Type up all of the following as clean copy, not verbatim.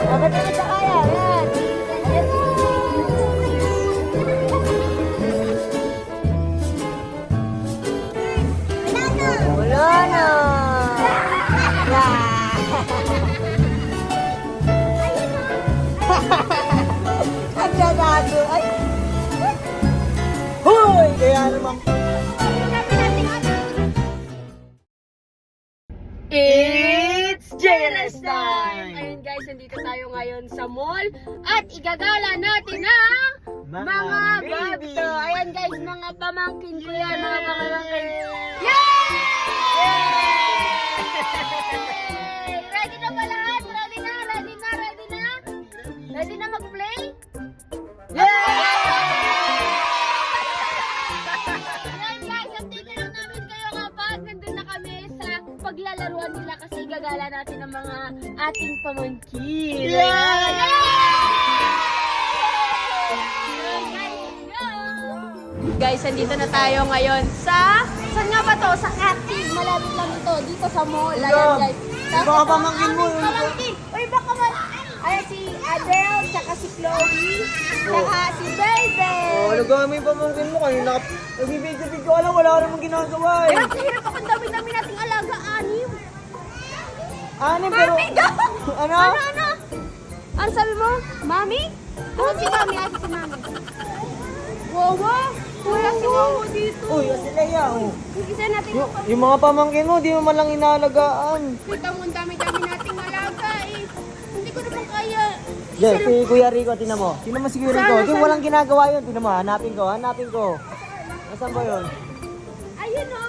Dapat na sa kaya. Yan. Wala na. Ang gagago. Ay. Hoy! Kaya naman. It's JNS time! Ayun guys, nandito tayo ngayon sa mall at igagala natin ang mga baby. babto. Ayan guys, mga pamangkin ko yan, mga pamangkin. Yay! Ready na ba lahat? Ready na? Ready na? Ready na? Ready na mag-play? Ayan guys, update na lang namin kayo kapag nandun na kami sa paglalaruan nila kasi gagala natin ang mga ating pamangkin. Guys, andito na tayo ngayon sa... Saan nga ba to? Sa Active. Malapit lang ito. Dito sa mall. Ayan guys. Baka pamangkin mo. Pamangkin. Uy, baka man. Ayan si Adele, tsaka si Chloe, tsaka si Baby. Nagawa mo yung pamangkin mo. Kanina nagbibigyo-bigyo ka lang. Wala ka namang ginagawa eh. Kaya kahirap ako. Ang dami-dami nating alaga. Anim. Anim pero... Mami daw! Ano? Ano? Ano sabi mo? Mami? Ano si Mami? Ano si Mami? Wawa! Wala si Wawa dito. Uy, sila yan. Isa natin Yung mga pamangkin mo, di mo man lang inaalagaan. Kita mo, ang dami-dami nating alaga eh. Hindi ko naman kaya. Yes, si Kuya Rico, tinan mo. Tinan mo si Kuya Rico. Saan? Di walang ginagawa yun. Tinan mo, hanapin ko. Nasaan ba yun? Ayun o.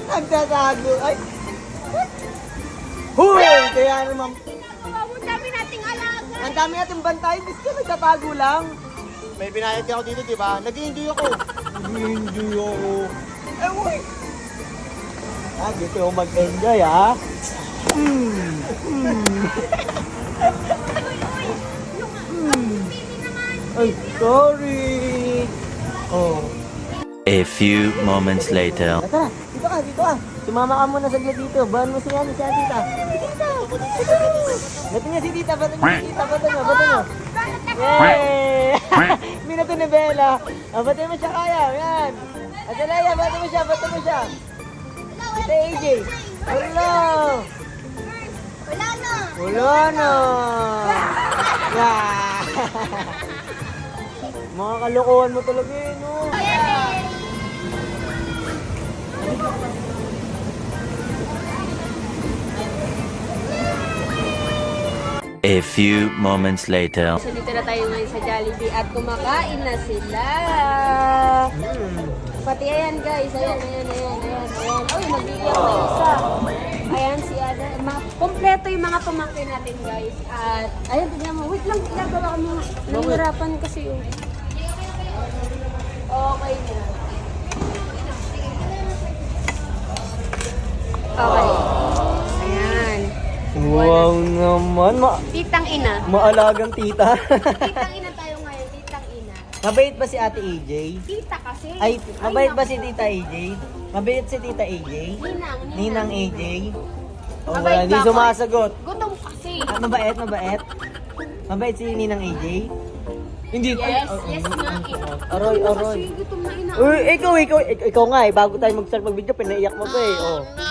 Nagtatago. Ay! Huy! Kaya naman, Ginagawa mo, ang dami nating alaga. ang dami natin bantay. Bis ka nagtatago lang. May binayad ako dito, di ba? Nag-i-enjoy ako. Nag-i-enjoy ako. Eh, uy! Gusto ko mag-enjoy, ha? Ay, sorry. Oh. A few moments later. Tara, dito ka. Sumama ka muna saglit dito. Bahan mo si tita. Bato niya si tita, bato niyo. Yay! Minato ni Bella. Bato mo siya kaya, yan. Atalaya, bato mo siya. Ito AJ. Hello. Wala na. Yeah. Mga kalokohan mo talaga yun, no? A few moments later. So dito na tayo ngayon sa Jollibee at kumakain na sila. Pati ayan guys, ayan. Uy, nabigyan ko isa. Ayan si Ada. Kompleto yung mga pamangkin natin guys. At ayan, tignan mo. Wait lang, ginagawa ko mga nahihirapan kasi yung... Okay na. Okay. Ayan. Wow naman. Titang ina. Maalagang tita. Titang ina tayo ngayon, titang ina. Mabait ba si Ate AJ? Tita kasi. Ay, mabait ba si Tita AJ? Mabait si Tita AJ? Ninang AJ? Oh, Mabait hindi ba ako? sumasagot. Gutom kasi. Mabait? Mabait si Ninang AJ? Hindi. Yes nga. Aroy. Kasi gutom na ina. Uy, ikaw nga eh. Bago tayo mag-start mag-video, pinaiyak mo pa eh. Oh. Kasi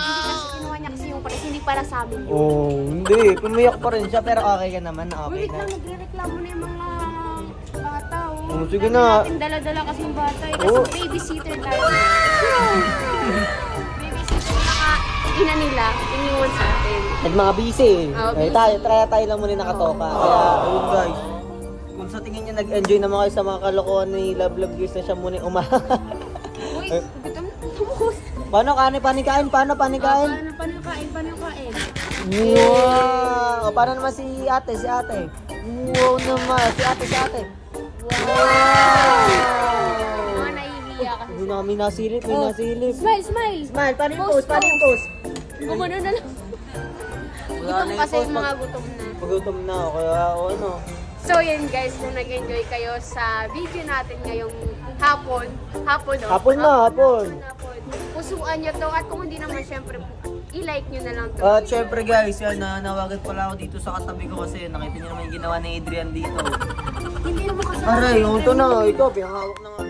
kinuha niya kasi yung price, hindi para sa amin yun. Oh, hindi. Pumiyak pa rin siya, pero okay ka naman. Okay Wait na. lang, nagre-reklamo na yung mga bata. Oh, sige Dami na. natin dala-dala kasi yung bata. Kasi Oh. babysitter tayo. Babysitter naka ina nila, iniwan sa atin. At mga busy eh. Oh, Eh, busy. tayo lang muna nakatoka. Kaya, ayun guys. Kung sa tingin niya nag-enjoy naman kayo sa mga kalokohan ni Love Guys na siya muna Uy, gutom na. Tumuhos. Paano panikain? Paano panikain? Paano kain? Wow! O, paano naman si ate? Wow naman. Si ate. Wow! Mga nahihiya kasi. Hindi namin nasilip. Smile! Smile, paano yung post? Gumano na lang. Gutom kasi yung mga gutom na. Pagutom na ako, kaya ano. So yun guys, kung nag-enjoy kayo sa video natin ngayong hapon. Hapon na. Pusuan nyo to at kung hindi naman syempre i-like nyo na lang to. At syempre guys, yan, nanawagan pala ako dito sa katabi ko kasi nakita niyo naman yung ginawa ni Adrian dito. Hindi mo kasi... Aray, yung ito na, ito, pinahawak na nga.